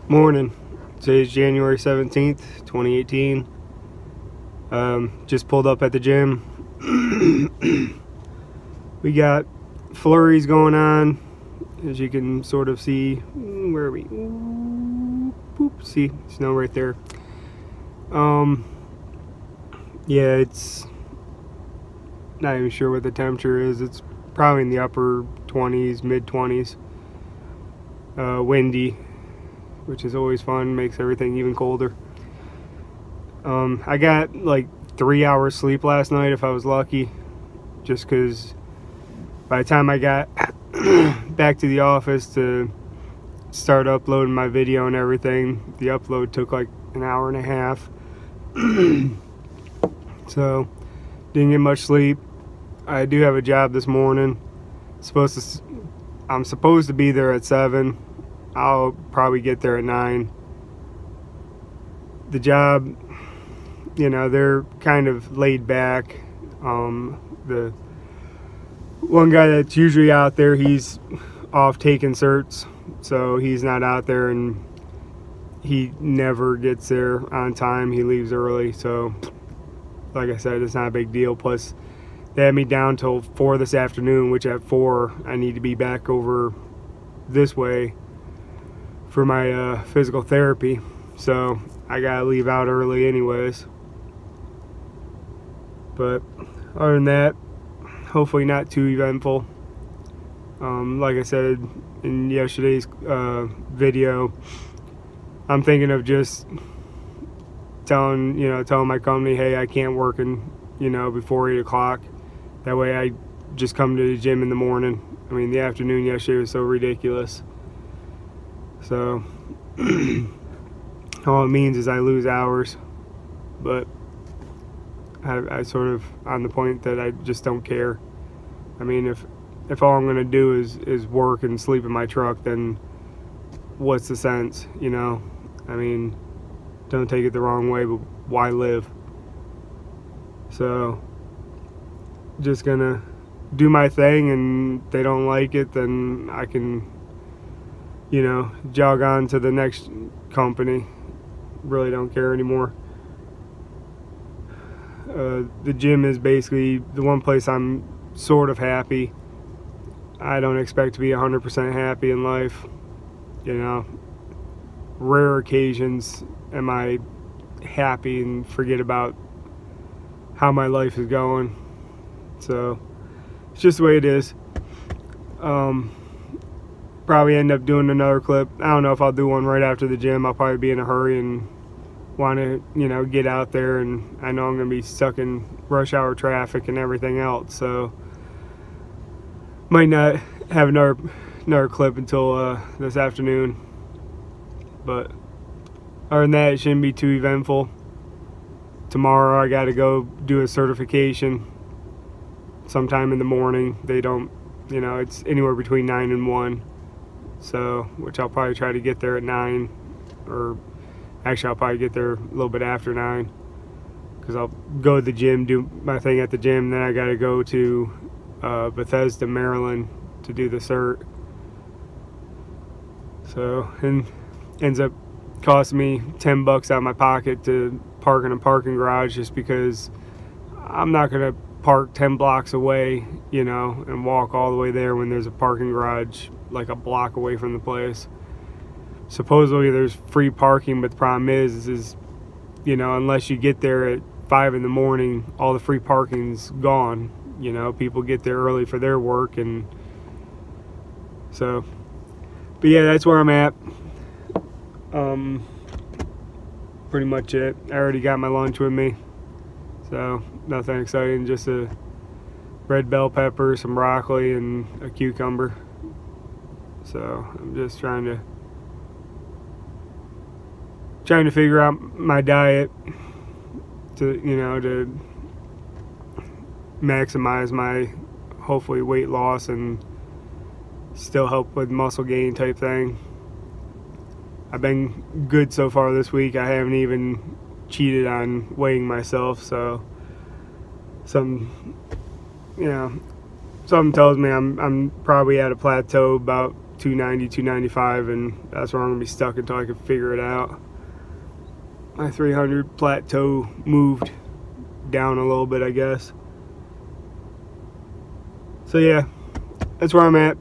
Morning. Today's January 17th, 2018. Just pulled up at the gym. We got flurries going on, as you can sort of see. Where are we? Boop, see, snow right there. Yeah, it's not even sure what the temperature is. It's probably in the upper 20s, mid 20s. Windy, which is always fun, makes everything even colder. I got like 3 hours sleep last night if I was lucky, just because by the time I got back to the office to start uploading my video and everything, the upload took like an hour and a half. So didn't get much sleep. I do have a job this morning. I'm supposed to be there at 7. I'll probably get there at 9. The job, they're kind of laid back. The one guy that's usually out there, he's off taking certs, so he's not out there, and he never gets there on time. He leaves early, so like I said, it's not a big deal. Plus, they had me down till 4 this afternoon, which at 4 I need to be back over this way for my physical therapy, so I gotta leave out early anyways. But other than that, hopefully not too eventful. Like I said in yesterday's video, I'm thinking of just telling my company, hey, I can't work before 8 o'clock. That way I just come to the gym in the morning. I mean, the afternoon yesterday was so ridiculous. So all it means is I lose hours, but I sort of on the point that I just don't care. I mean, if all I'm gonna do is work and sleep in my truck, then what's the sense? I mean, don't take it the wrong way, but why live? So just gonna do my thing, and if they don't like it, then I can jog on to the next company. Really don't care anymore. The gym is basically the one place I'm sort of happy. I don't expect to be 100% happy in life. Rare occasions am I happy and forget about how my life is going. So it's just the way it is. Probably end up doing another clip. I don't know if I'll do one right after the gym. I'll probably be in a hurry and want to get out there, and I know I'm going to be stuck in rush hour traffic and everything else, so might not have another clip until this afternoon. But other than that, it shouldn't be too eventful. Tomorrow I got to go do a certification sometime in the morning. They don't, it's anywhere between 9 and 1. So, which I'll probably try to get there at 9, or actually I'll probably get there a little bit after 9, because I'll go to the gym, do my thing at the gym, then I got to go to Bethesda, Maryland to do the cert. So, and ends up costing me $10 out of my pocket to park in a parking garage, just because I'm not going to park 10 blocks away, and walk all the way there when there's a parking garage like a block away from the place. Supposedly there's free parking, but the problem is unless you get there at 5 in the morning, all the free parking's gone. People get there early for their work, and so, but yeah, that's where I'm at. Pretty much it. I already got my lunch with me, so nothing exciting, just a red bell pepper, some broccoli, and a cucumber. So I'm just trying to figure out my diet to maximize my hopefully weight loss and still help with muscle gain type thing. I've been good so far this week. I haven't even cheated on weighing myself, so something tells me I'm probably at a plateau about 290, 295, and that's where I'm going to be stuck until I can figure it out. My 300 plateau moved down a little bit, I guess. So yeah, that's where I'm at.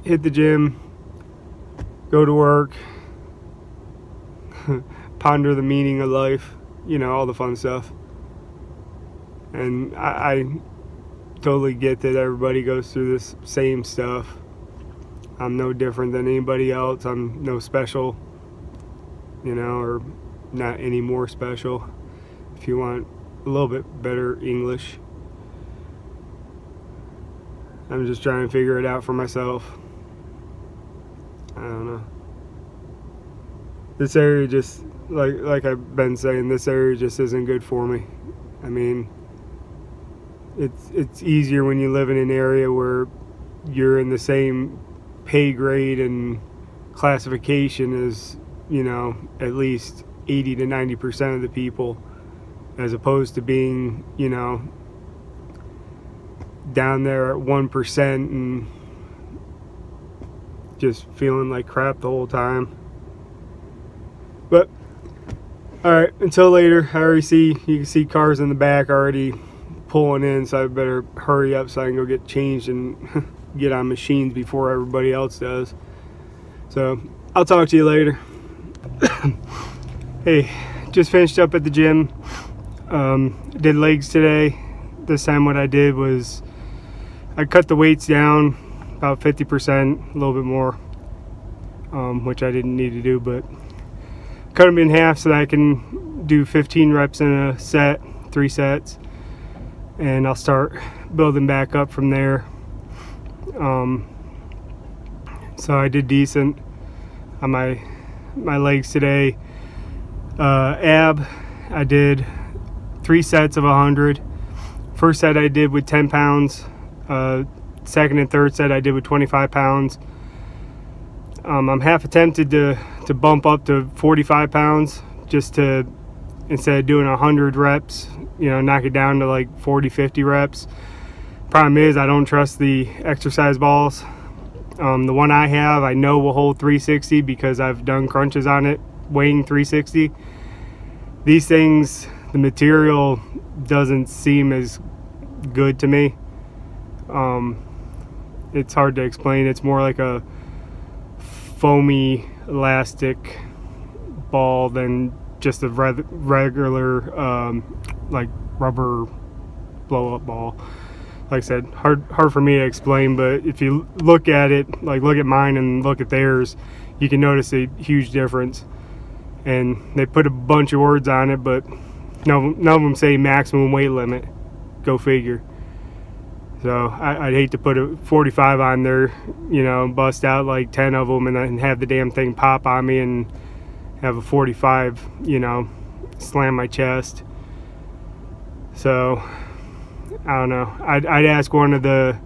Hit the gym, go to work, ponder the meaning of life, you know, all the fun stuff. And I totally get that everybody goes through this same stuff. I'm no different than anybody else. I'm no special, you know, or not any more special, if you want a little bit better English. I'm just trying to figure it out for myself. I don't know. This area just, like I've been saying, this area just isn't good for me. I mean, it's easier when you live in an area where you're in the same pay grade and classification as, you know, at least 80 to 90% of the people, as opposed to being, you know, down there at 1% and just feeling like crap the whole time. But alright, until later. I already see, you can see cars in the back already pulling in, so I better hurry up so I can go get changed and get on machines before everybody else does. So I'll talk to you later. Hey, just finished up at the gym. Did legs today. This time what I did was I cut the weights down about 50%, a little bit more, which I didn't need to do, but cut them in half so that I can do 15 reps in a set, 3 sets, and I'll start building back up from there. So I did decent on my legs today. Ab, I did 3 sets of 100. First set I did with 10 pounds. Second and third set I did with 25 pounds. I'm half tempted to bump up to 45 pounds just to, instead of doing 100 reps, you know, knock it down to like 40, 50 reps. Problem is, I don't trust the exercise balls. The one I have, I know will hold 360 because I've done crunches on it weighing 360. These things, the material doesn't seem as good to me. It's hard to explain. It's more like a foamy elastic ball than just a regular like rubber blow-up ball. Like I said, hard for me to explain, but if you look at it, like look at mine and look at theirs, you can notice a huge difference. And they put a bunch of words on it, but none of them say maximum weight limit. Go figure. So I'd hate to put a 45 on there, you know, bust out like 10 of them and then have the damn thing pop on me and have a 45, you know, slam my chest. So I don't know. I'd ask one of the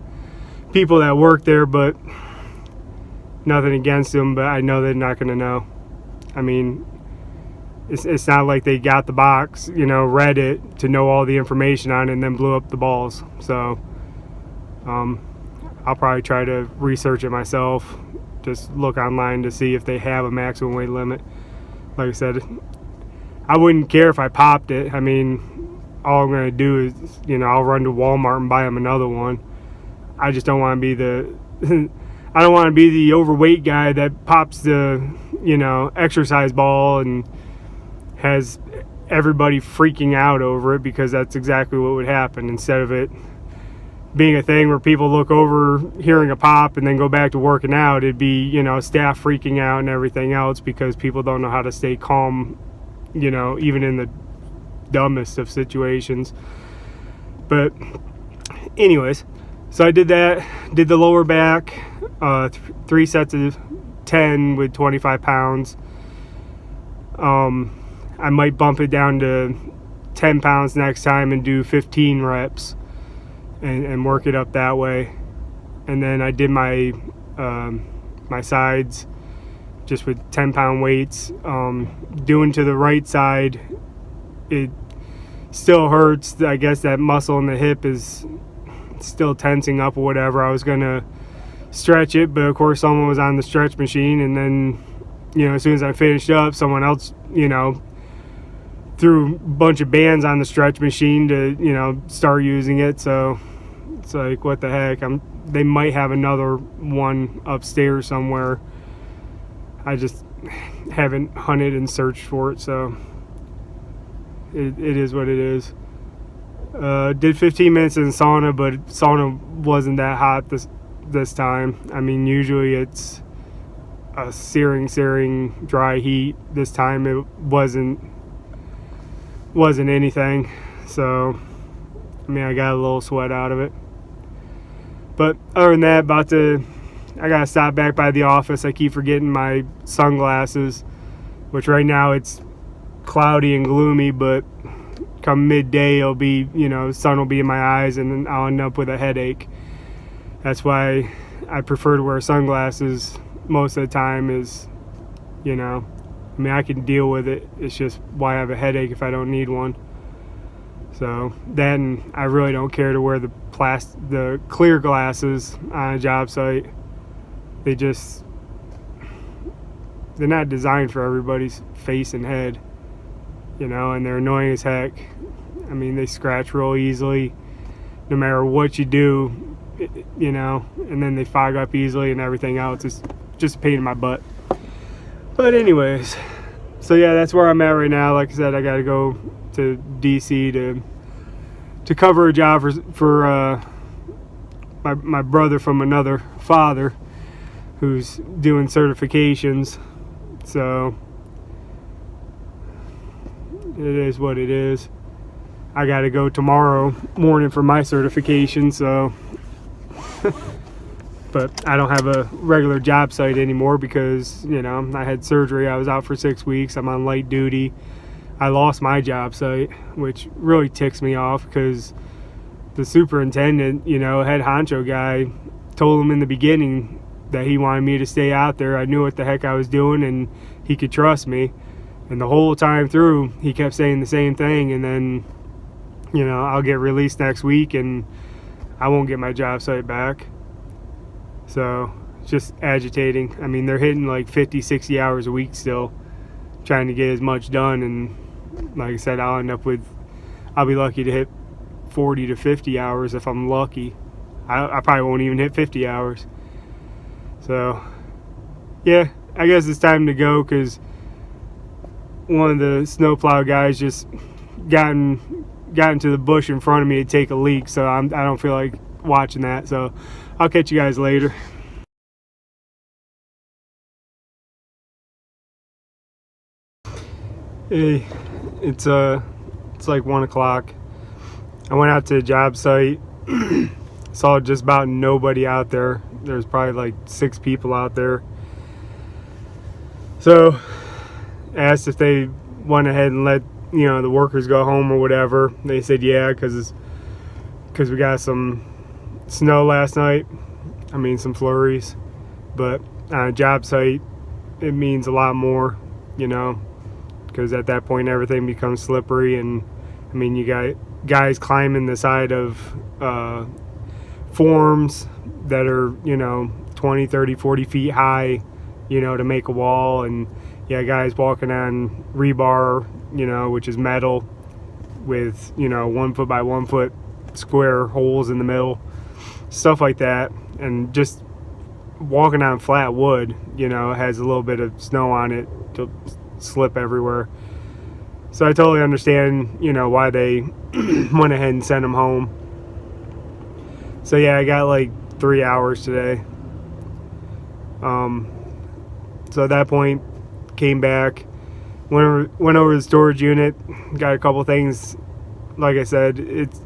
people that work there, but nothing against them, but I know they're not going to know. I mean, it's not like they got the box, you know, read it to know all the information on it and then blew up the balls. So I'll probably try to research it myself, just look online to see if they have a maximum weight limit. Like I said, I wouldn't care if I popped it. I mean, all I'm going to do is, you know, I'll run to Walmart and buy them another one. I just don't want to be the I don't want to be the overweight guy that pops the, you know, exercise ball and has everybody freaking out over it, because that's exactly what would happen. Instead of it being a thing where people look over hearing a pop and then go back to working out, it'd be, you know, staff freaking out and everything else because people don't know how to stay calm, you know, even in the dumbest of situations. But anyways, so I did that, did the lower back, 3 sets of 10 with 25 pounds. I might bump it down to 10 pounds next time and do 15 reps and work it up that way. And then I did my my sides just with 10-pound weights. Doing to the right side, it still hurts. I guess that muscle in the hip is still tensing up or whatever. I was gonna stretch it, but of course someone was on the stretch machine, and then, you know, as soon as I finished up, someone else, you know, threw a bunch of bands on the stretch machine to, you know, start using it. So it's like, what the heck? They might have another one upstairs somewhere. I just haven't hunted and searched for it, so it is what it is. Did 15 minutes in the sauna, but sauna wasn't that hot this time. I mean, usually it's a searing dry heat. This time it wasn't anything. So I mean, I got a little sweat out of it. But other than that, I gotta stop back by the office. I keep forgetting my sunglasses, which right now it's cloudy and gloomy, but come midday it'll be, you know, sun will be in my eyes, and then I'll end up with a headache. That's why I prefer to wear sunglasses most of the time. Is, you know, I mean, I can deal with it. It's just why I have a headache if I don't need one. So then I really don't care to wear the clear glasses on a job site. They're not designed for everybody's face and head, you know, and they're annoying as heck. I mean, they scratch real easily no matter what you do, you know, and then they fog up easily and everything else. It's just a pain in my butt. But anyways, so yeah, that's where I'm at right now. Like I said, I got to go to DC to cover a job for my brother from another father who's doing certifications. So it is what it is. I got to go tomorrow morning for my certification, so but I don't have a regular job site anymore because, you know, I had surgery. I was out for 6 weeks. I'm on light duty. I lost my job site, which really ticks me off because the superintendent, you know, head honcho guy, told him in the beginning that he wanted me to stay out there. I knew what the heck I was doing and he could trust me. And the whole time through, he kept saying the same thing. And then, you know, I'll get released next week and I won't get my job site back. So it's just agitating. I mean, they're hitting like 50, 60 hours a week still, trying to get as much done. And like I said, I'll be lucky to hit 40 to 50 hours if I'm lucky. I probably won't even hit 50 hours. So yeah, I guess it's time to go because one of the snowplow guys just got into the bush in front of me to take a leak, so I don't feel like watching that. So I'll catch you guys later. Hey, it's like 1 o'clock. I went out to the job site, saw just about nobody out there. There's probably like 6 people out there. So asked if they went ahead and let, you know, the workers go home or whatever. They said yeah, because we got some snow last night. I mean, some flurries. But on a job site, it means a lot more, you know, because at that point everything becomes slippery. And I mean, you got guys climbing the side of forms that are, you know, 20, 30, 40 feet high, you know, to make a wall. And yeah, guys walking on rebar, you know, which is metal with, you know, 1 foot by 1 foot square holes in the middle, stuff like that. And just walking on flat wood, you know, has a little bit of snow on it to slip everywhere. So I totally understand, you know, why they went ahead and sent them home. So yeah, I got like 3 hours today. So at that point, came back, went over to the storage unit, got a couple things. Like I said, it's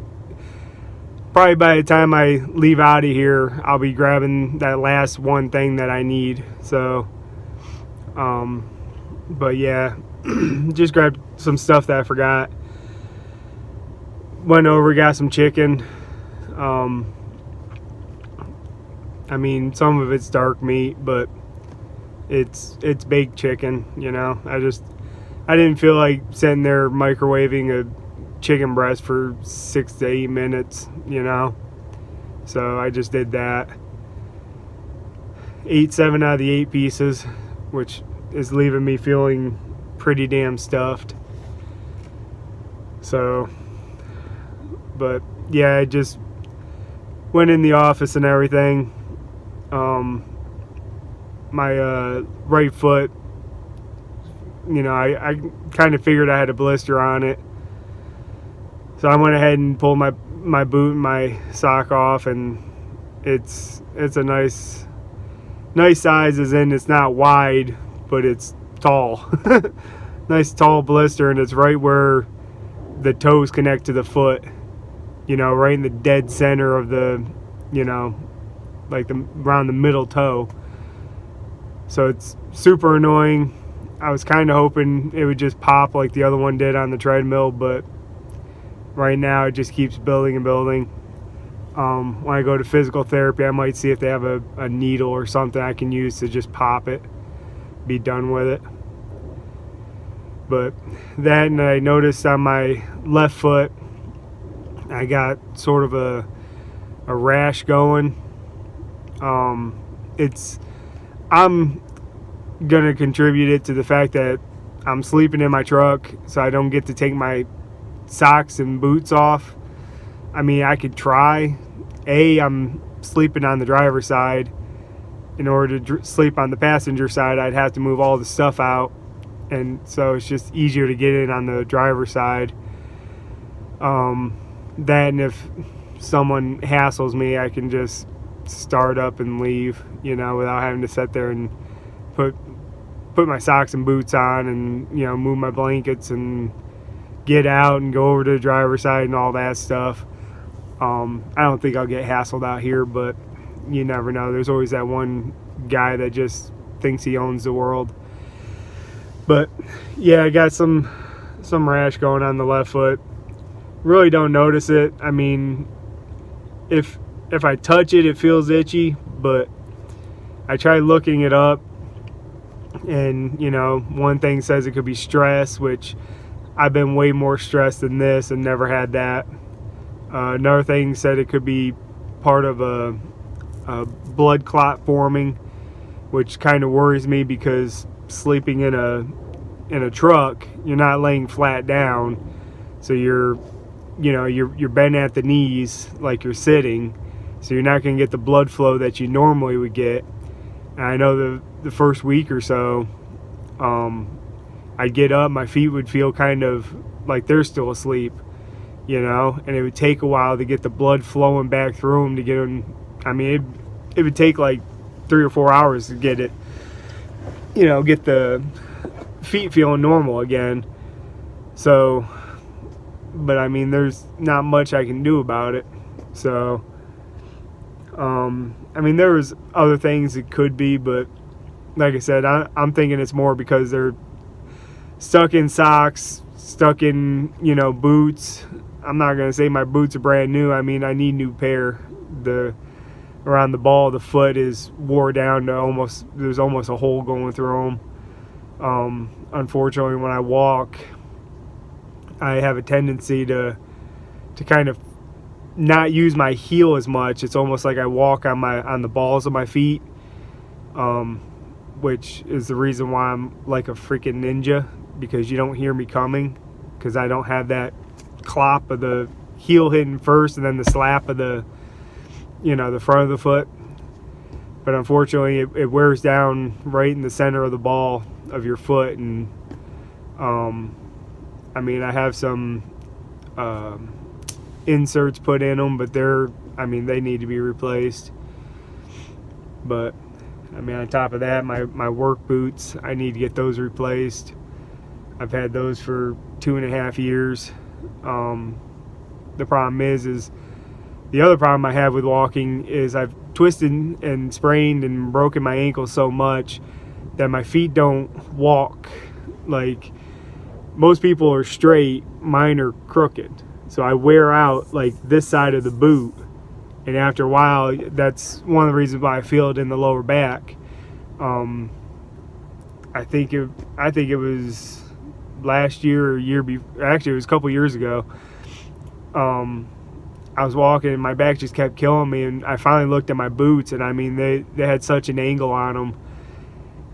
probably by the time I leave out of here, I'll be grabbing that last one thing that I need. So, but yeah, just grabbed some stuff that I forgot. Went over, got some chicken. I mean, some of it's dark meat, but it's baked chicken, you know. I didn't feel like sitting there microwaving a chicken breast for 6 to 8 minutes, you know. So I just did that. ate 7 out of the 8 pieces, which is leaving me feeling pretty damn stuffed. So, but yeah, I just went in the office and everything. My right foot, I kind of figured I had a blister on it. So I went ahead and pulled my boot and my sock off, and it's a nice size, as in it's not wide, but it's tall. Nice tall blister, and it's right where the toes connect to the foot, right in the dead center of the, like around the middle toe. So it's super annoying. I was kind of hoping it would just pop like the other one did on the treadmill, but right now it just keeps building and building. When I go to physical therapy, I might see if they have a needle or something I can use to just pop it, be done with it. But then I noticed on my left foot, I got sort of a rash going. I'm gonna contribute it to the fact that I'm sleeping in my truck, so I don't get to take my socks and boots off. I mean, I could try. I'm sleeping on the driver's side. In order to sleep on the passenger side, I'd have to move all the stuff out, and so it's just easier to get in on the driver's side. Then if someone hassles me, I can just start up and leave, without having to sit there and put my socks and boots on and, move my blankets and get out and go over to the driver's side and all that stuff. I don't think I'll get hassled out here, but you never know. There's always that one guy that just thinks he owns the world. But yeah, I got some rash going on the left foot. Really don't notice it. I mean, if I touch it, it feels itchy, but I tried looking it up, and one thing says it could be stress, which I've been way more stressed than this and never had that. Another thing said it could be part of a blood clot forming, which kind of worries me because sleeping in a truck, you're not laying flat down, so you're bent at the knees like you're sitting, so you're not going to get the blood flow that you normally would get. And I know the first week or so, I'd get up, my feet would feel kind of like they're still asleep, and it would take a while to get the blood flowing back through them to get them. I mean, it would take like 3 or 4 hours to get it, get the feet feeling normal again. So, but I mean, there's not much I can do about it. So, I mean, there was other things it could be, but like I said, I'm thinking it's more because they're stuck in socks, stuck in, boots. I'm not going to say my boots are brand new. I mean, I need a new pair. Around the ball of the foot is wore down to there's almost a hole going through them. Unfortunately, when I walk, I have a tendency to kind of not use my heel as much. It's almost like I walk on the balls of my feet, which is the reason why I'm like a freaking ninja, because you don't hear me coming, because I don't have that clop of the heel hitting first and then the slap of the the front of the foot. But unfortunately, it wears down right in the center of the ball of your foot, and I mean, I have some inserts put in them, but they need to be replaced. But I mean, on top of that, my work boots, I need to get those replaced. I've had those for 2.5 years. The problem is the other problem I have with walking is I've twisted and sprained and broken my ankle so much that my feet don't walk like most people are straight. Mine are crooked. So I wear out like this side of the boot, and after a while, that's one of the reasons why I feel it in the lower back. I think it was last year or year before. Actually, it was a couple years ago. I was walking and my back just kept killing me, and I finally looked at my boots, and I mean they had such an angle on them.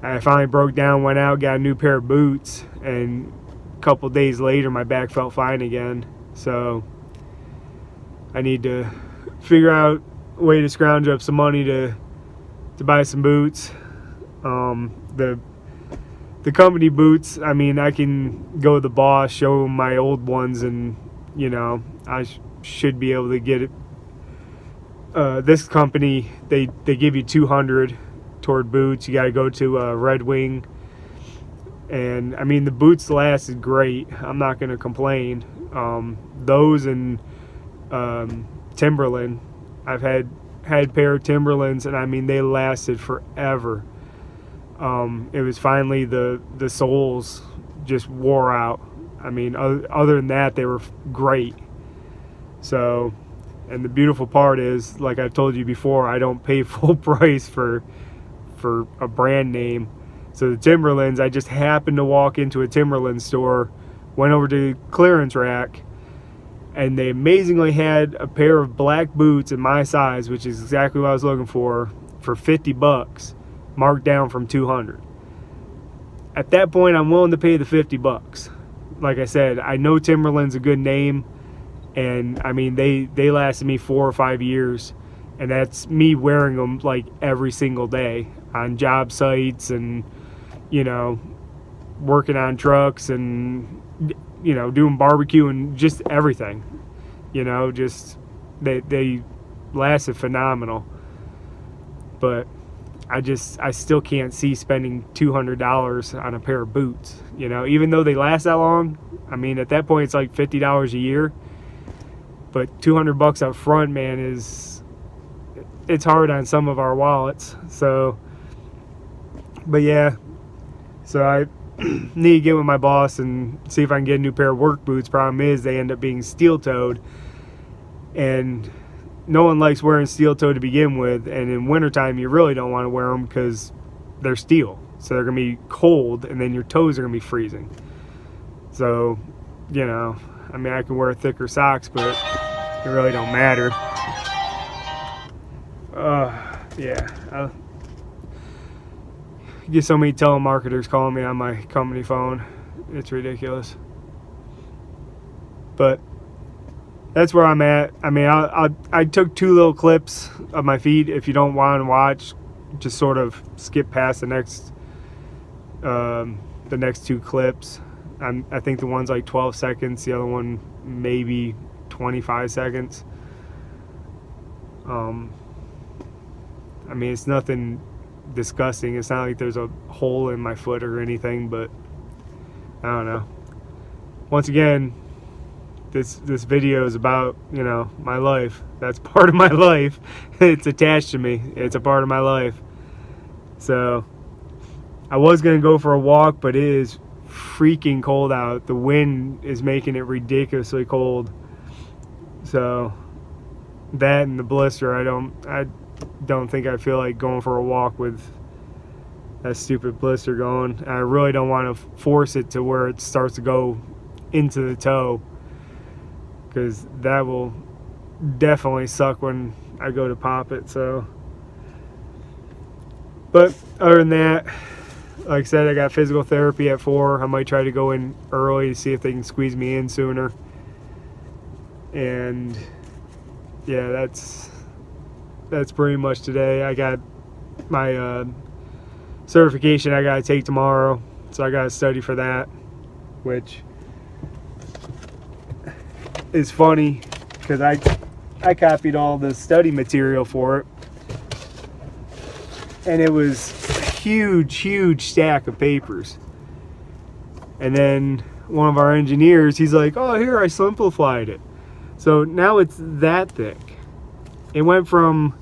I finally broke down, went out, got a new pair of boots, and a couple days later my back felt fine again. So I need to figure out a way to scrounge up some money to buy some boots. The company boots, I mean, I can go to the boss, show him my old ones, and you know, I should be able to get it. This company, they give you $200 toward boots. You got to go to Red Wing, and I mean the boots lasted great. I'm not going to complain. Those and Timberland, I've had a pair of Timberlands, and I mean they lasted forever. It was finally the soles just wore out. I mean, other than that, they were great. So, and the beautiful part is, like I've told you before, I don't pay full price for a brand name. So the Timberlands, I just happened to walk into a Timberland store, went over to the clearance rack, and they amazingly had a pair of black boots in my size, which is exactly what I was looking for $50, marked down from $200. At that point, I'm willing to pay the $50. Like I said, I know Timberland's a good name, and I mean they lasted me 4 or 5 years, and that's me wearing them like every single day on job sites, and you know, working on trucks, and you know, doing barbecue and just everything. You know, just they lasted phenomenal. But I still can't see spending $200 on a pair of boots. You know, even though they last that long, I mean, at that point it's like $50 a year. But $200 up front, man, it's hard on some of our wallets. So, but yeah, so I need to get with my boss and see if I can get a new pair of work boots. Problem is, they end up being steel-toed, and no one likes wearing steel-toe to begin with, and in wintertime you really don't want to wear them because they're steel, so they're going to be cold, and then your toes are going to be freezing. So, you know, I mean, I can wear thicker socks, but it really don't matter. Yeah, I get so many telemarketers calling me on my company phone. It's ridiculous. But that's where I'm at. I mean, I took 2 little clips of my feet. If you don't want to watch, just sort of skip past the next 2 clips. I think the one's like 12 seconds. The other one maybe 25 seconds. I mean, it's nothing disgusting. It's not like there's a hole in my foot or anything, but I don't know. Once again, this video is about, you know, my life. That's part of my life. It's attached to me. It's a part of my life. So I was gonna go for a walk, but it is freaking cold out. The wind is making it ridiculously cold. So that and the blister, I don't think I feel like going for a walk with that stupid blister going. And I really don't want to force it to where it starts to go into the toe, because that will definitely suck when I go to pop it. So, but other than that, like I said, I got physical therapy at 4. I might try to go in early to see if they can squeeze me in sooner. And yeah, that's pretty much today. I got my certification I gotta take tomorrow, so I gotta study for that, which is funny because I copied all the study material for it, and it was a huge stack of papers. And then one of our engineers, he's like, "Oh, here, I simplified it." So now it's that thick. It went from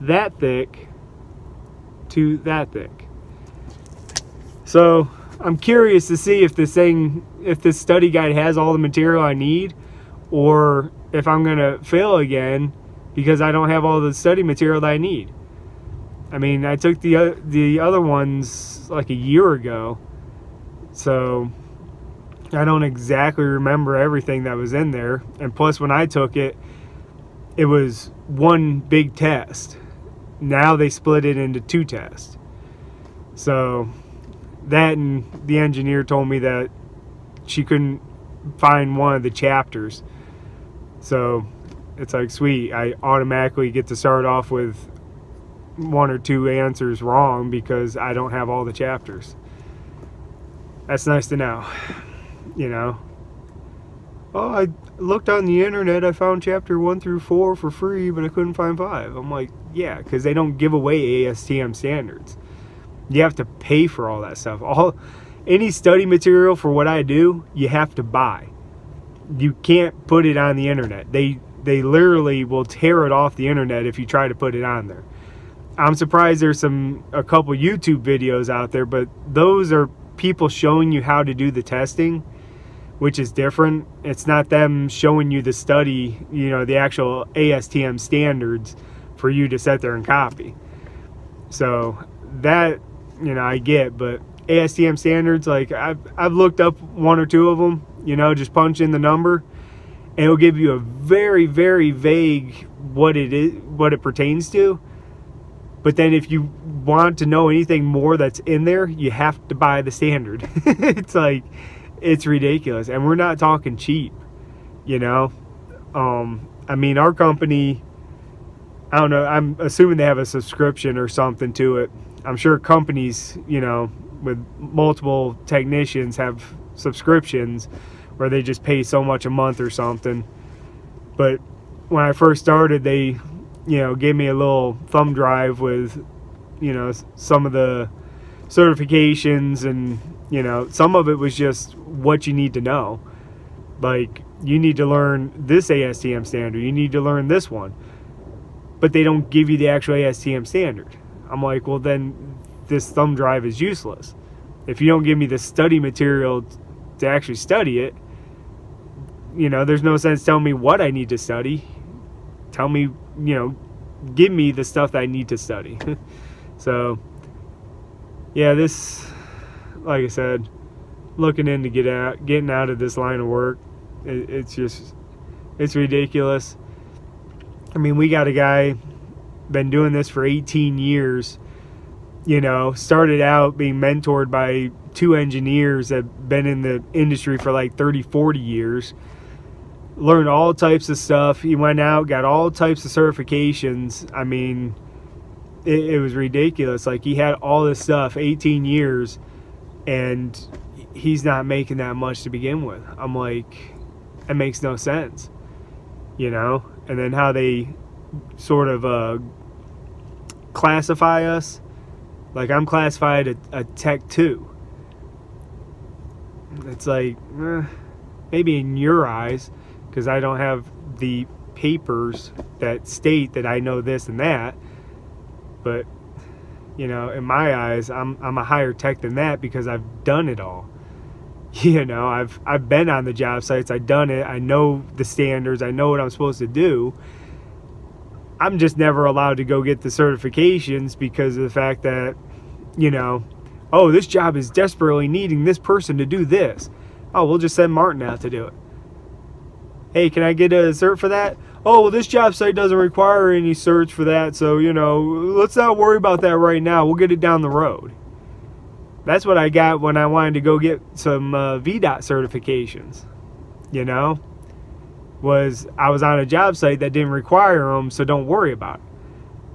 that thick to that thick. So I'm curious to see if this study guide has all the material I need, or if I'm gonna fail again because I don't have all the study material that I need. I mean, I took the other ones like a year ago, so I don't exactly remember everything that was in there. And plus, when I took it, it was one big test. Now they split it into 2 tests. So that, and the engineer told me that she couldn't find one of the chapters. So it's like, sweet, I automatically get to start off with 1 or 2 answers wrong because I don't have all the chapters. That's nice to know, you know. Oh, I looked on the internet, I found chapter 1 through 4 for free, but I couldn't find 5. I'm like, yeah, because they don't give away ASTM standards. You have to pay for all that stuff. Any study material for what I do, you have to buy. You can't put it on the internet. They literally will tear it off the internet if you try to put it on there. I'm surprised there's a couple YouTube videos out there, but those are people showing you how to do the testing, which is different. It's not them showing you the study, you know, the actual ASTM standards for you to sit there and copy. So that, you know, I get, but ASTM standards, like I've looked up 1 or 2 of them, you know, just punch in the number and it'll give you a very, very vague what it is, what it pertains to. But then if you want to know anything more that's in there, you have to buy the standard. It's like, it's ridiculous. And we're not talking cheap, you know. I mean, our company, I don't know, I'm assuming they have a subscription or something to it. I'm sure companies, you know, with multiple technicians have subscriptions where they just pay so much a month or something. But when I first started, they, you know, gave me a little thumb drive with, you know, some of the certifications, and, you know, some of it was just what you need to know. Like, you need to learn this ASTM standard, you need to learn this one. But they don't give you the actual ASTM standard. I'm like, well, then this thumb drive is useless. If you don't give me the study material to actually study it, you know, there's no sense telling me what I need to study. Tell me, you know, give me the stuff that I need to study. So, yeah, this, like I said, looking into getting out of this line of work, it's ridiculous. I mean, we got a guy, been doing this for 18 years, you know, started out being mentored by 2 engineers that have been in the industry for like 30, 40 years, learned all types of stuff. He went out, got all types of certifications. I mean, it was ridiculous. Like, he had all this stuff, 18 years, and he's not making that much to begin with. I'm like, it makes no sense, you know? And then how they sort of classify us. Like, I'm classified a Tech 2. It's like, maybe in your eyes, because I don't have the papers that state that I know this and that. But, you know, in my eyes, I'm a higher tech than that because I've done it all. You know, I've been on the job sites, I've done it, I know the standards, I know what I'm supposed to do. I'm just never allowed to go get the certifications because of the fact that, you know, oh, this job is desperately needing this person to do this. Oh, we'll just send Martin out to do it. Hey, can I get a cert for that? Oh, well, this job site doesn't require any certs for that, so, you know, let's not worry about that right now. We'll get it down the road. That's what I got when I wanted to go get some VDOT certifications, you know, was I was on a job site that didn't require them, so don't worry about it.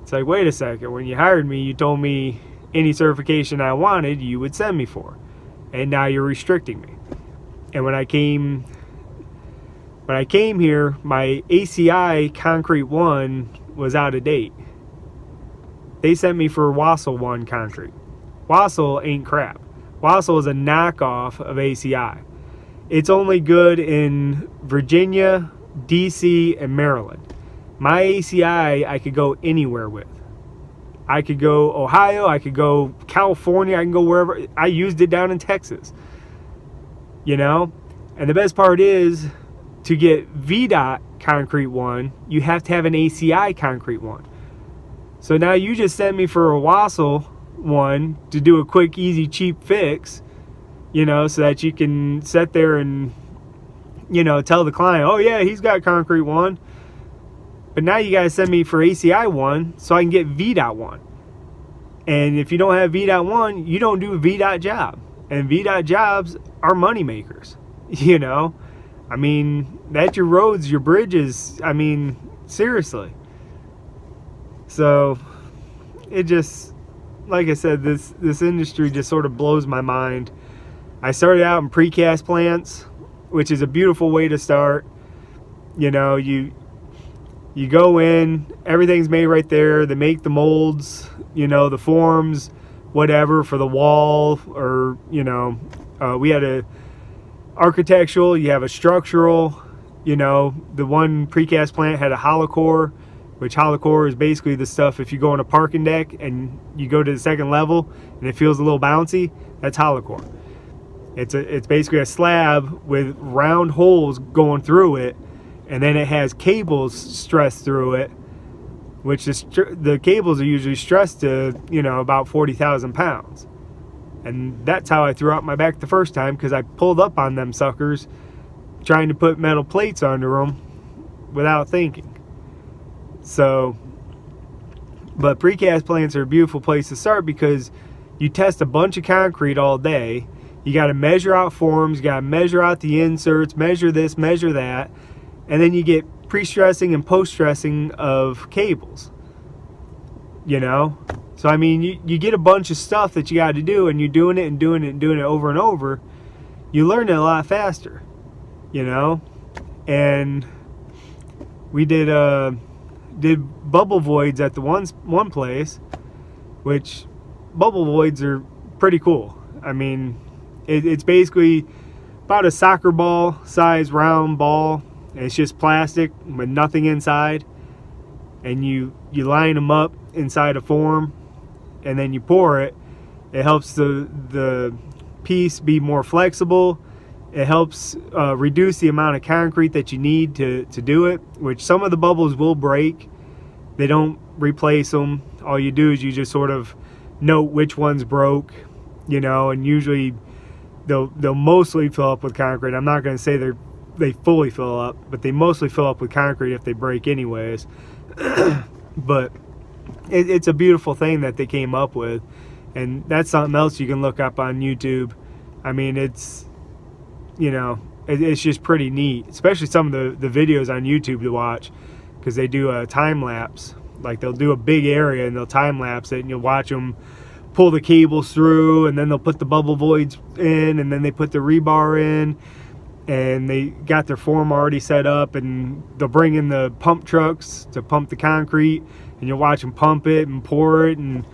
It's like, wait a second, when you hired me, you told me any certification I wanted, you would send me for, and now you're restricting me. And when I came here, my ACI Concrete 1 was out of date. They sent me for Wassel 1 Concrete. Wassel ain't crap. Wassel is a knockoff of ACI. It's only good in Virginia, DC, and Maryland. My ACI, I could go anywhere with. I could go Ohio, I could go California, I can go wherever. I used it down in Texas. You know? And the best part is, to get VDOT Concrete 1, you have to have an ACI Concrete 1. So now you just sent me for a Wassel 1 to do a quick, easy, cheap fix, you know, so that you can sit there and, you know, tell the client, oh yeah, he's got Concrete 1. But now you guys send me for ACI 1 so I can get VDOT 1. And if you don't have VDOT 1, you don't do a VDOT job. And VDOT jobs are money makers. You know? I mean, that's your roads, your bridges. I mean, seriously. So, it just, like I said, this industry just sort of blows my mind. I started out in precast plants, which is a beautiful way to start. You know, you go in, everything's made right there. They make the molds, you know, the forms, whatever, for the wall, or, you know, we had a architectural, you have a structural, you know, the one precast plant had a hollow core, which hollow core is basically the stuff, if you go on a parking deck and you go to the second level and it feels a little bouncy, that's hollow core. It's basically a slab with round holes going through it, and then it has cables stressed through it, which is the cables are usually stressed to, you know, about 40,000 pounds. And that's how I threw out my back the first time, because I pulled up on them suckers trying to put metal plates under them without thinking. So, but precast plants are a beautiful place to start, because you test a bunch of concrete all day. You got to measure out forms, you got to measure out the inserts, measure this, measure that, and then you get pre-stressing and post-stressing of cables. You know? So, I mean, you get a bunch of stuff that you got to do, and you're doing it and doing it and doing it over and over. You learn it a lot faster, you know? And we did bubble voids at the one place, which bubble voids are pretty cool. I mean, it's basically about a soccer ball size round ball, and it's just plastic with nothing inside, and you line them up inside a form, and then you pour it. It helps the piece be more flexible. It helps reduce the amount of concrete that you need to do it, which some of the bubbles will break. They don't replace them. All you do is you just sort of note which ones broke, you know, and usually they'll mostly fill up with concrete. I'm not going to say they fully fill up, but they mostly fill up with concrete if they break anyways. But it's a beautiful thing that they came up with, and that's something else you can look up on YouTube. I mean, it's, you know, it's just pretty neat, especially some of the videos on YouTube to watch, because they do a time lapse. Like, they'll do a big area and they'll time lapse it, and you'll watch them pull the cables through, and then they'll put the bubble voids in, and then they put the rebar in, and they got their form already set up, and they'll bring in the pump trucks to pump the concrete, and you'll watch them pump it and pour it, and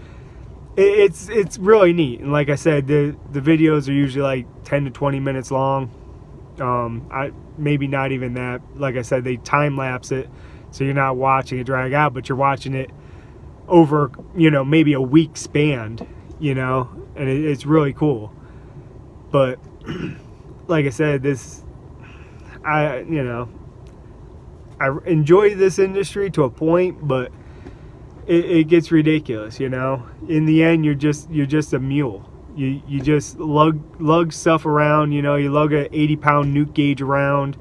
it's really neat. And like I said, the videos are usually like 10 to 20 minutes long. Maybe not even that. Like I said, they time lapse it, so you're not watching it drag out, but you're watching it over, you know, maybe a week span, you know, and it's really cool. But like I said, I enjoy this industry to a point, but it gets ridiculous, you know. In the end, you're just a mule. You just lug stuff around, you know. You lug a 80-pound nuke gauge around,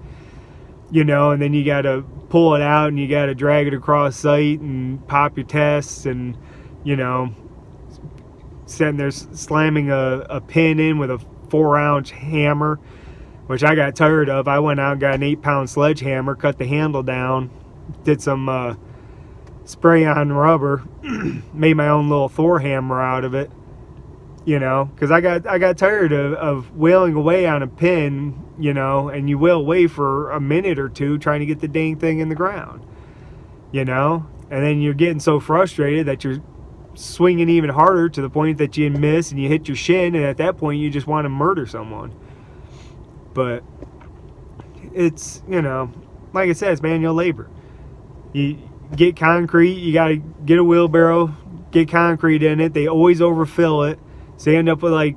you know, and then you got to pull it out, and you got to drag it across site and pop your tests, and, you know, sitting there slamming a pin in with a 4-ounce hammer, which I got tired of. I went out and got an 8-pound sledgehammer, cut the handle down, did some spray on rubber, made my own little Thor hammer out of it, you know, because I got tired of wailing away on a pin, you know, and you wail away for a minute or two trying to get the dang thing in the ground, you know, and then you're getting so frustrated that you're swinging even harder to the point that you miss and you hit your shin, and at that point you just want to murder someone. But it's, you know, like I said, it's manual labor. You get concrete, you got to get a wheelbarrow, get concrete in it. They always overfill it, so you end up with like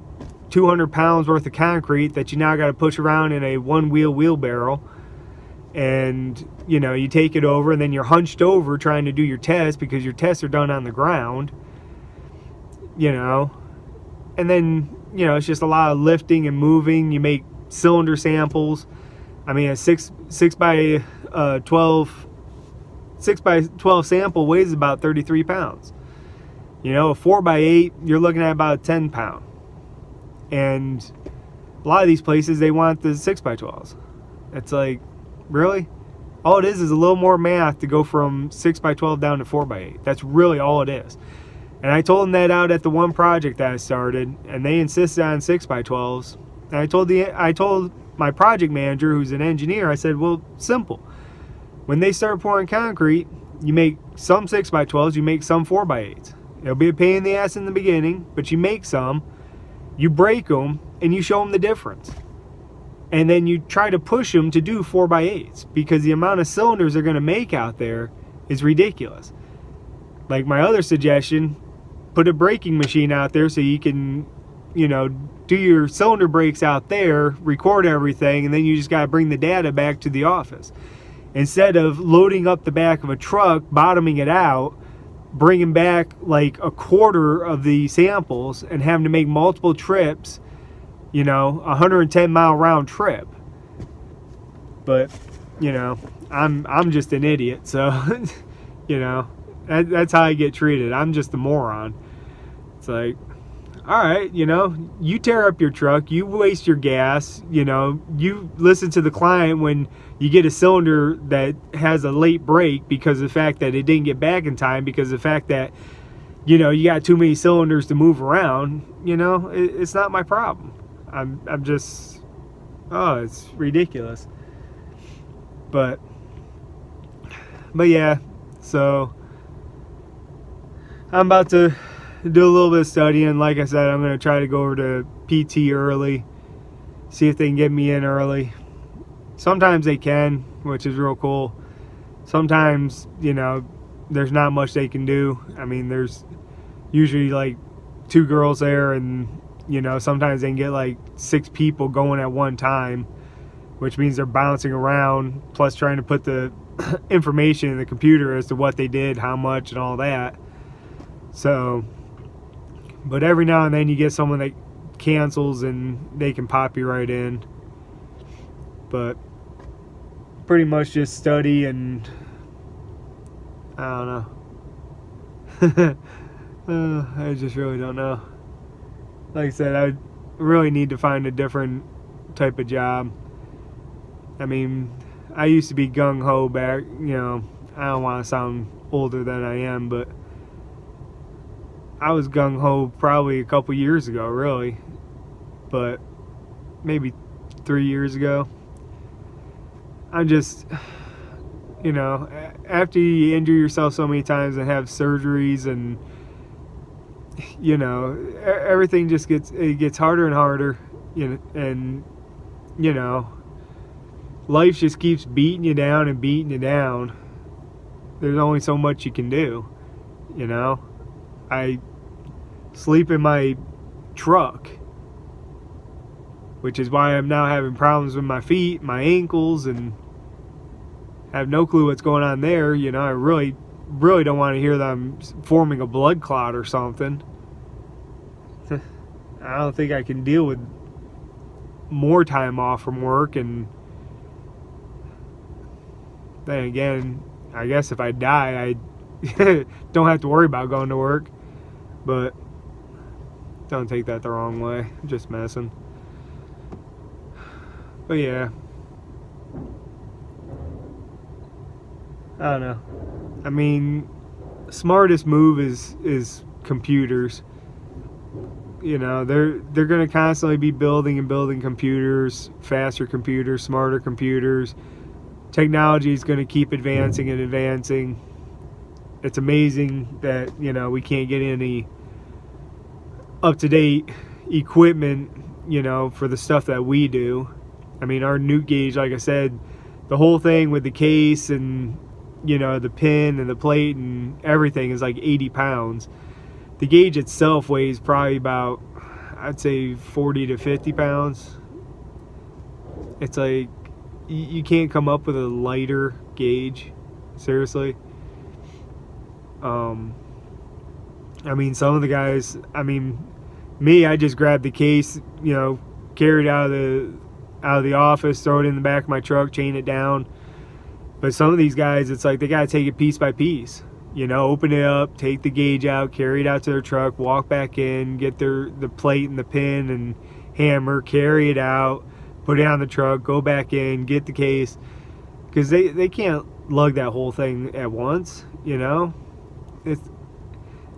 200 pounds worth of concrete that you now got to push around in a one-wheel wheelbarrow. And, you know, you take it over, and then you're hunched over trying to do your tests, because your tests are done on the ground, you know. And then, you know, it's just a lot of lifting and moving. You make cylinder samples. I mean, a 6 by 12 6x12 sample weighs about 33 pounds. You know, a 4x8, you're looking at about 10 pound. And a lot of these places, they want the 6x12s. It's like, really? All it is a little more math to go from 6x12 down to 4x8. That's really all it is. And I told them that out at the one project that I started, and they insisted on 6x12s. And I told my project manager, who's an engineer, I said, well, simple. When they start pouring concrete, you make some 6x12s, you make some 4x8s. It'll be a pain in the ass in the beginning, but you make some, you break them, and you show them the difference. And then you try to push them to do 4x8s, because the amount of cylinders they're going to make out there is ridiculous. Like my other suggestion, put a braking machine out there so you can, you know, do your cylinder breaks out there, record everything, and then you just got to bring the data back to the office. Instead of loading up the back of a truck, bottoming it out, bringing back like a quarter of the samples and having to make multiple trips, you know, 110-mile round trip. But, you know, I'm just an idiot, so, you know, that's how I get treated. I'm just a moron. It's like, all right, you know, you tear up your truck, you waste your gas, you know, you listen to the client when you get a cylinder that has a late break because of the fact that it didn't get back in time, because of the fact that, you know, you got too many cylinders to move around. You know, it's not my problem. I'm just, oh, it's ridiculous. But yeah, so I'm about to do a little bit of studying. Like I said, I'm going to try to go over to PT early, see if they can get me in early. Sometimes they can, which is real cool. Sometimes, you know, there's not much they can do. I mean, there's usually like 2 girls there, and, you know, sometimes they can get like 6 people going at one time, which means they're bouncing around, plus trying to put the information in the computer as to what they did, how much, and all that. So, but every now and then you get someone that cancels and they can pop you right in. But pretty much just study, and I don't know. I just really don't know. Like I said, I really need to find a different type of job. I mean, I used to be gung-ho back, you know, I don't want to sound older than I am, but I was gung-ho probably a couple years ago, really. But maybe 3 years ago. I'm just, you know, after you injure yourself so many times and have surgeries, and, you know, everything just gets harder and harder, you know, and, you know, life just keeps beating you down and beating you down. There's only so much you can do, you know. I sleep in my truck, which is why I'm now having problems with my feet, my ankles, and I have no clue what's going on there. You know, I really don't want to hear that I'm forming a blood clot or something. I don't think I can deal with more time off from work, and then again, I guess if I die, I don't have to worry about going to work. But don't take that the wrong way. I'm just messing. But yeah, I don't know. I mean, smartest move is computers. You know, they're going to constantly be building and building computers, faster computers, smarter computers. Technology is going to keep advancing and advancing. It's amazing that, you know, we can't get any up-to-date equipment, you know, for the stuff that we do. I mean, our newt gauge, like I said, the whole thing with the case and, you know, the pin and the plate and everything is like 80 pounds. The gauge itself weighs probably about, I'd say, 40 to 50 pounds. It's like, you can't come up with a lighter gauge. Seriously. I mean, some of the guys, I mean, me, I just grabbed the case, you know, carried out of the office, throw it in the back of my truck, chain it down, But some of these guys, it's like they got to take it piece by piece. You know, open it up, take the gauge out, carry it out to their truck, walk back in, get the plate and the pin and hammer, carry it out, put it on the truck, go back in, get the case. Because they can't lug that whole thing at once, you know?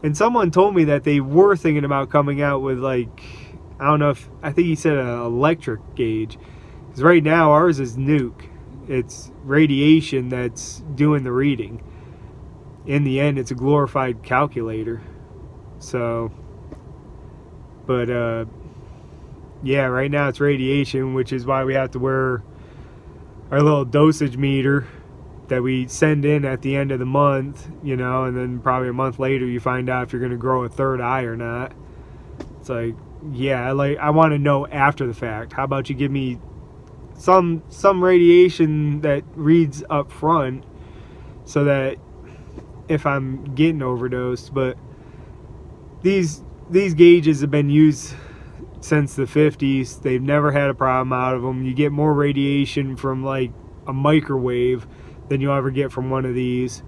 And someone told me that they were thinking about coming out with, like, I think he said an electric gauge. Because right now ours is nuke. It's radiation that's doing the reading. In the end, it's a glorified calculator. So, but yeah, right now it's radiation, which is why we have to wear our little dosage meter that we send in at the end of the month, you know, and then probably a month later you find out if you're going to grow a third eye or not. It's like, yeah, I want to know after the fact. How about you give me some radiation that reads up front so that if I'm getting overdosed. But these gauges have been used since the 50s. They've never had a problem out of them. You get more radiation from like a microwave than you'll ever get from one of these.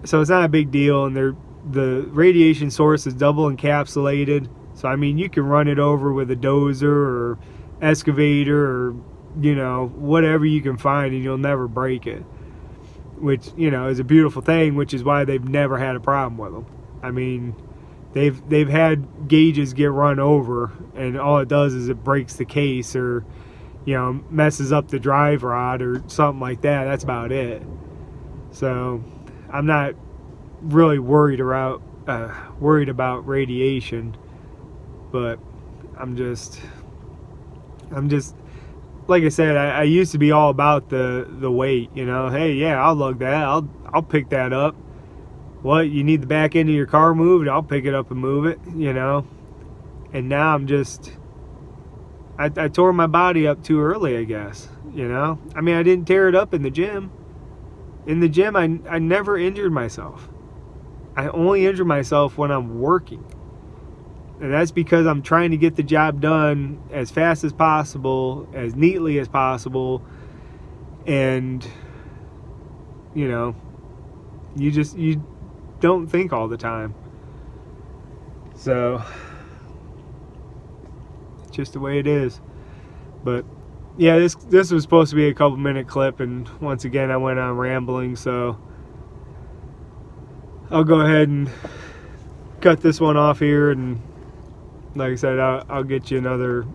So it's not a big deal, and the radiation source is double encapsulated. So I mean, you can run it over with a dozer or excavator or, you know, whatever you can find, and you'll never break it. Which, you know, is a beautiful thing, which is why they've never had a problem with them. I mean, they've had gauges get run over, and all it does is it breaks the case or, you know, messes up the drive rod or something like that. That's about it. So I'm not really worried about radiation, but I'm just like I said, I used to be all about the weight, you know. Hey, yeah, I'll lug that. I'll pick that up. What, you need the back end of your car moved? I'll pick it up and move it, you know. And now I'm just, I tore my body up too early, I guess, you know. I mean, I didn't tear it up in the gym. In the gym, I never injured myself. I only injure myself when I'm working. And that's because I'm trying to get the job done as fast as possible, as neatly as possible. And, you know, you don't think all the time. So, it's just the way it is. But, yeah, this was supposed to be a couple-minute clip, and once again I went on rambling, so I'll go ahead and cut this one off here, and like I said, I'll get you another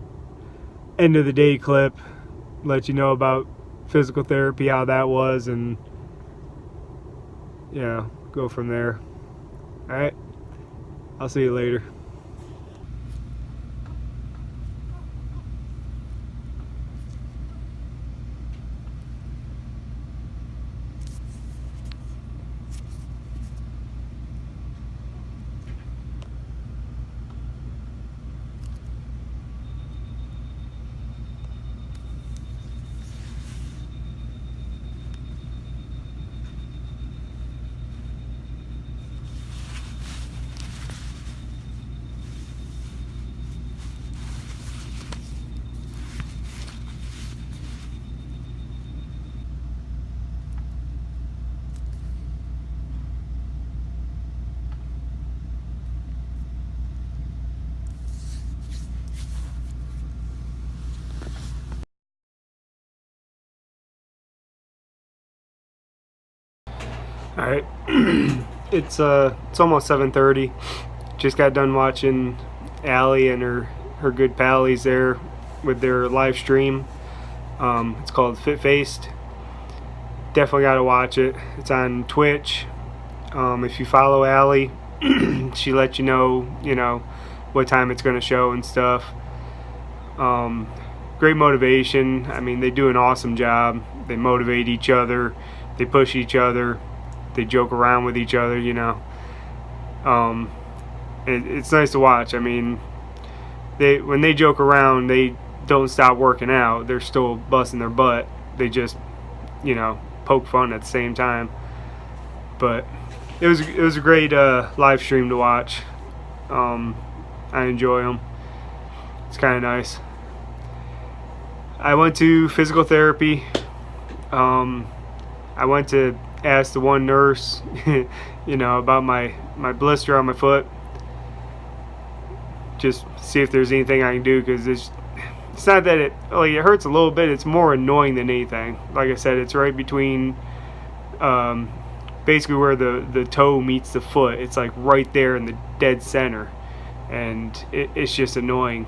end of the day clip, let you know about physical therapy, how that was, and yeah, go from there. Alright, I'll see you later. Alright, it's almost 7:30. Just got done watching Allie and her good pallies there with their live stream. It's called Fit Faced. Definitely got to watch it. It's on Twitch. If you follow Allie, she lets you know what time it's going to show and stuff. Great motivation. I mean, they do an awesome job. They motivate each other. They push each other. They joke around with each other, you know. It's nice to watch. I mean, when they joke around, they don't stop working out. They're still busting their butt. They just, you know, poke fun at the same time. But it was a great live stream to watch. I enjoy them. It's kind of nice. I went to physical therapy. I went to ask the one nurse, about my blister on my foot. Just see if there's anything I can do, because it's not that it hurts a little bit. It's more annoying than anything. Like I said, it's right between basically where the toe meets the foot. It's like right there in the dead center, and it's just annoying.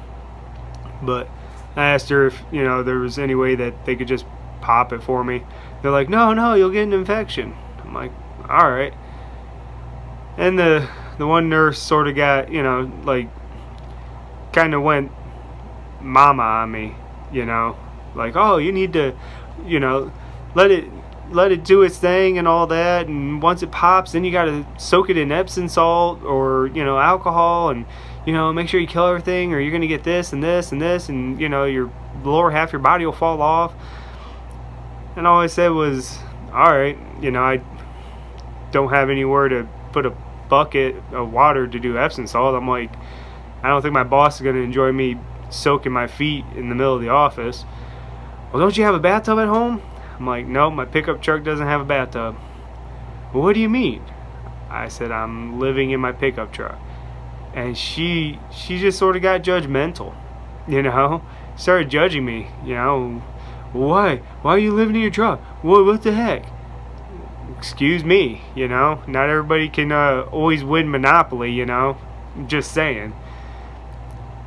But I asked her if there was any way that they could just pop it for me. They're like, no, you'll get an infection. I'm like, all right. And the one nurse sort of got kind of went mama on me, like, oh, you need to let it do its thing and all that, and once it pops, then you got to soak it in Epsom salt or alcohol, and make sure you kill everything, or you're gonna get this and this and this, and your lower half of your body will fall off. And all I said was, all right, I don't have anywhere to put a bucket of water to do Epsom salt. I'm like, I don't think my boss is gonna enjoy me soaking my feet in the middle of the office. Well, don't you have a bathtub at home? I'm like, no, my pickup truck doesn't have a bathtub. Well, what do you mean? I said, I'm living in my pickup truck. And she just sort of got judgmental, started judging me, why are you living in your truck? What the heck? Excuse me, not everybody can always win Monopoly, just saying.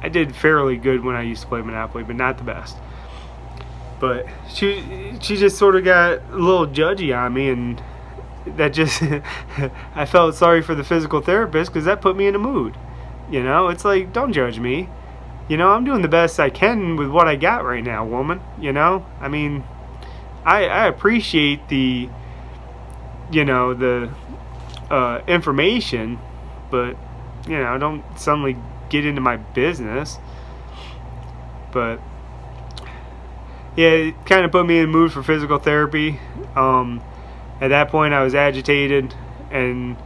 I did fairly good when I used to play Monopoly, but not the best. But she just sort of got a little judgy on me, and that just I felt sorry for the physical therapist, because that put me in a mood. It's like, don't judge me. I'm doing the best I can with what I got right now, woman. I mean, I appreciate the information, but don't suddenly get into my business. But yeah, it kind of put me in the mood for physical therapy. At that point, I was agitated, and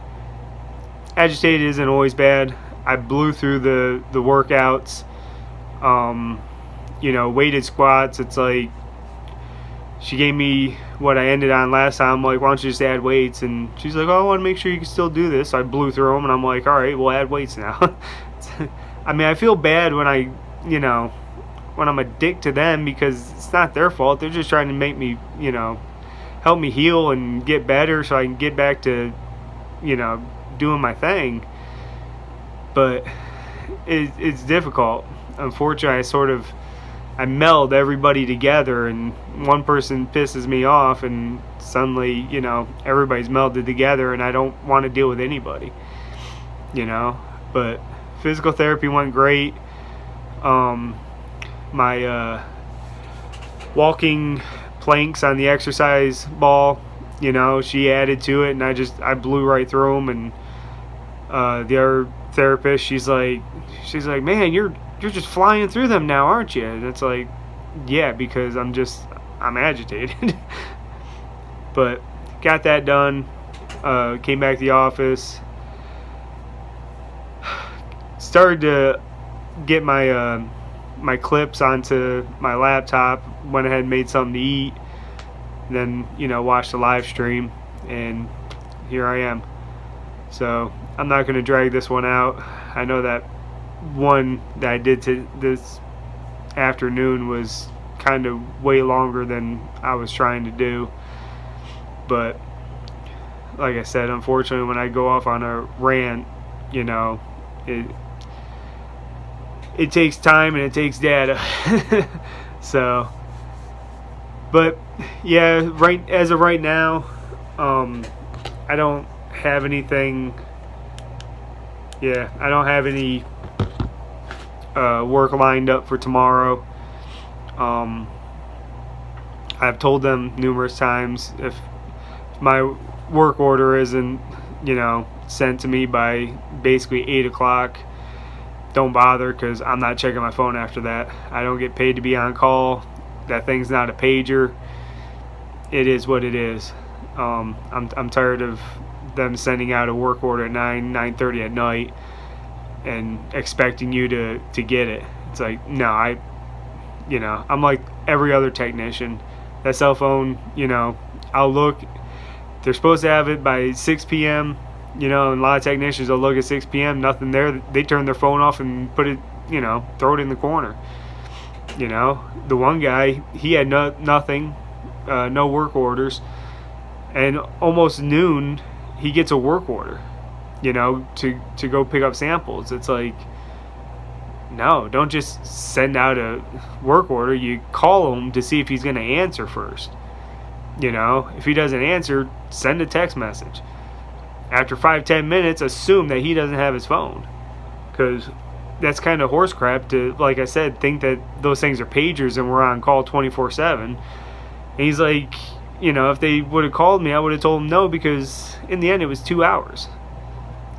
agitated isn't always bad. I blew through the workouts. Weighted squats. It's like, she gave me what I ended on last time. I'm like, why don't you just add weights? And she's like, oh, I want to make sure you can still do this. So I blew through them, and I'm like, all right, we'll add weights now. I mean, I feel bad when when I'm a dick to them, because it's not their fault. They're just trying to make me, help me heal and get better so I can get back to, doing my thing. But it's difficult. Unfortunately, I meld everybody together, and one person pisses me off, and suddenly, everybody's melded together, and I don't want to deal with anybody, But physical therapy went great. My walking planks on the exercise ball, she added to it, and I blew right through them. And the other therapist, she's like, man, you're just flying through them now, aren't you? And it's like, yeah, because I'm agitated. But got that done. Came back to the office. Started to get my my clips onto my laptop. Went ahead and made something to eat. Then watched the live stream, and here I am. So I'm not going to drag this one out. I know that one that I did this afternoon was kind of way longer than I was trying to do. But like I said, unfortunately, when I go off on a rant, it takes time and it takes data. So, but yeah, as of right now, I don't have anything. Yeah, I don't have any work lined up for tomorrow. I've told them numerous times, if my work order isn't, sent to me by basically 8 o'clock, don't bother, because I'm not checking my phone after that. I don't get paid to be on call. That thing's not a pager. It is what it is. I'm tired of them sending out a work order at 9:30 at night and expecting you to get it. It's like, no, I'm like every other technician. That cell phone, I'll look. they're supposed to have it by 6 p.m., and a lot of technicians will look at 6 p.m., nothing there. They turn their phone off and put it, throw it in the corner. The one guy, he had nothing, no work orders, and almost noon, he gets a work order, to go pick up samples. It's like, no, don't just send out a work order. You call him to see if he's going to answer first. If he doesn't answer, send a text message. After 5-10 minutes, assume that he doesn't have his phone, because that's kind of horse crap to, like I said, think that those things are pagers and we're on call 24/7. And he's like, if they would have called me, I would have told them no, because in the end it was 2 hours.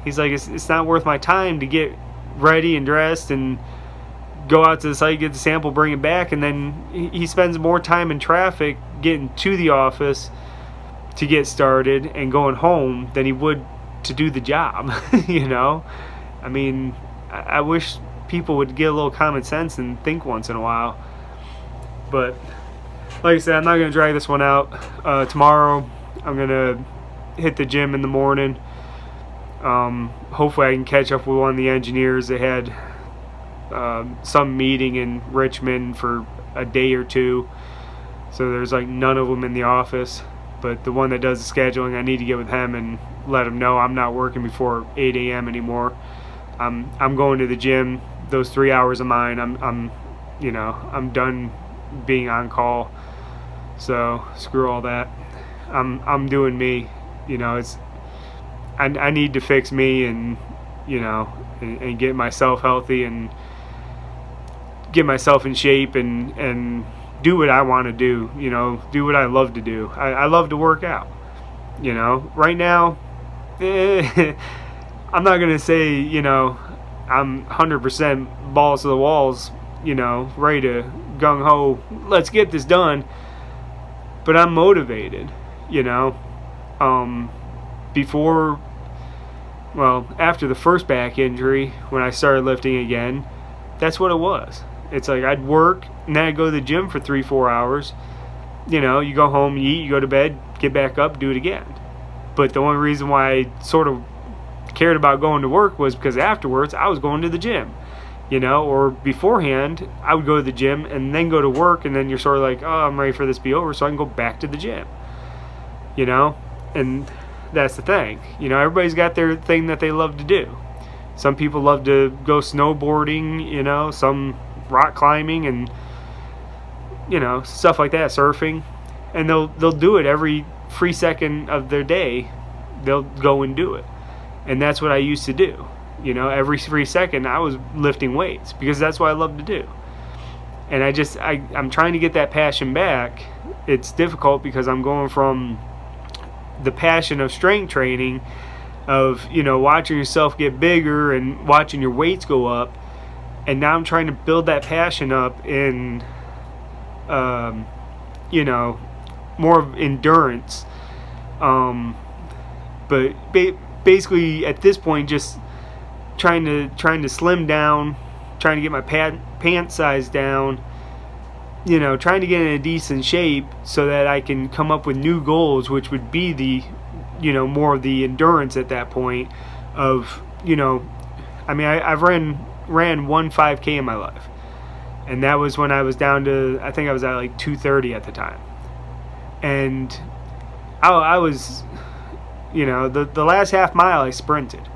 He's like, it's not worth my time to get ready and dressed and go out to the site, get the sample, bring it back, and then he spends more time in traffic getting to the office to get started and going home than he would to do the job. I mean, I wish people would get a little common sense and think once in a while. But like I said, I'm not going to drag this one out. Tomorrow I'm going to hit the gym in the morning. Hopefully I can catch up with one of the engineers. They had some meeting in Richmond for a day or two, so there's like none of them in the office. But the one that does the scheduling, I need to get with him and let him know I'm not working before 8 a.m. anymore. I'm going to the gym. Those 3 hours of mine, I'm done being on call. So screw all that. I'm doing me. It's I need to fix me and and get myself healthy and get myself in shape and do what I want to do. Do what I love to do. I love to work out. Right now, I'm not gonna say I'm 100% balls to the walls, ready to gung ho, let's get this done. But I'm motivated, after the first back injury, when I started lifting again, that's what it was. It's like I'd work and then I'd go to the gym for 3-4 hours. You go home, you eat, you go to bed, get back up, do it again. But the only reason why I sort of cared about going to work was because afterwards I was going to the gym. Or beforehand I would go to the gym and then go to work, and then you're sort of like, oh, I'm ready for this to be over so I can go back to the gym. And that's the thing. Everybody's got their thing that they love to do. Some people love to go snowboarding, some rock climbing and stuff like that, surfing, and they'll do it every free second of their day. They'll go and do it. And that's what I used to do. Every free second I was lifting weights because that's what I love to do. And I'm trying to get that passion back. It's difficult because I'm going from the passion of strength training, of watching yourself get bigger and watching your weights go up, and now I'm trying to build that passion up in more of endurance, but basically at this point just trying to slim down, trying to get my pant size down, trying to get in a decent shape so that I can come up with new goals, which would be the more of the endurance at that point of I've ran one 5K in my life, and that was when I was down to, I think I was at like 230 at the time, and I was the last half mile I sprinted,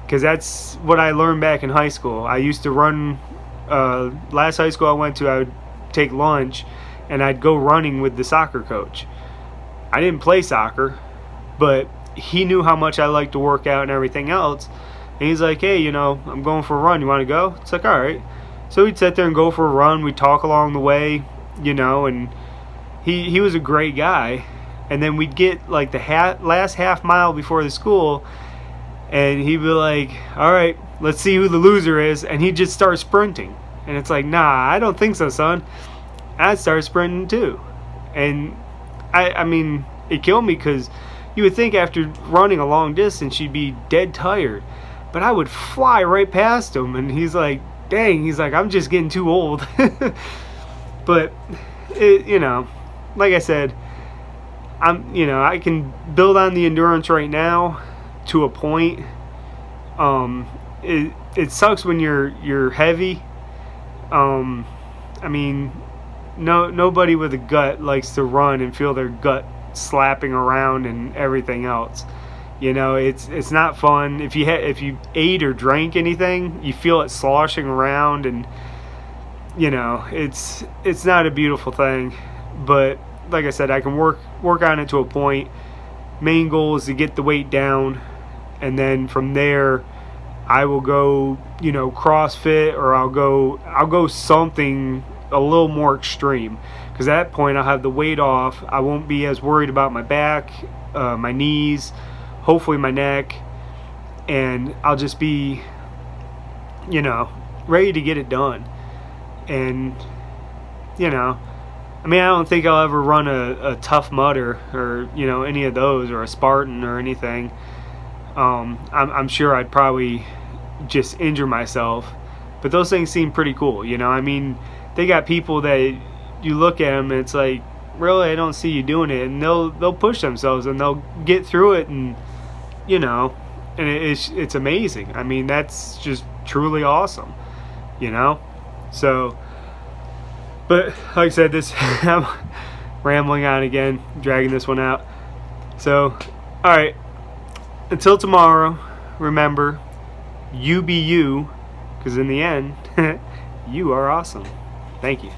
because that's what I learned back in high school. I used to run, last high school I went to, I would take lunch and I'd go running with the soccer coach. I didn't play soccer, but he knew how much I liked to work out and everything else, and he's like, hey, I'm going for a run, you want to go? It's like, alright. So we'd sit there and go for a run, we'd talk along the way, and he was a great guy. And then we'd get like the last half mile before the school, and he'd be like, all right, let's see who the loser is, and he'd just start sprinting. And it's like, nah, I don't think so, son. I'd start sprinting too. And I mean, it killed me, because you would think after running a long distance you'd be dead tired, but I would fly right past him, and he's like, dang, he's like, I'm just getting too old. But like I said, I can build on the endurance right now to a point. It sucks when you're heavy. I mean, nobody with a gut likes to run and feel their gut slapping around and everything else. It's not fun. If you ate or drank anything, you feel it sloshing around, and it's not a beautiful thing. But like I said, I can work on it to a point. Main goal is to get the weight down, and then from there I will go, CrossFit, or I'll go something a little more extreme, because at that point I'll have the weight off. I won't be as worried about my back, my knees, hopefully my neck, and I'll just be, ready to get it done. And I don't think I'll ever run a Tough Mudder or any of those, or a Spartan or anything. I'm sure I'd probably just injure myself, but those things seem pretty cool. They got people that you look at them and it's like, really, I don't see you doing it, and they'll push themselves and they'll get through it, and and it's amazing. That's just truly awesome. So, but like I said, I'm rambling on again, dragging this one out. So, all right, until tomorrow, remember, you be you, because in the end, you are awesome. Thank you.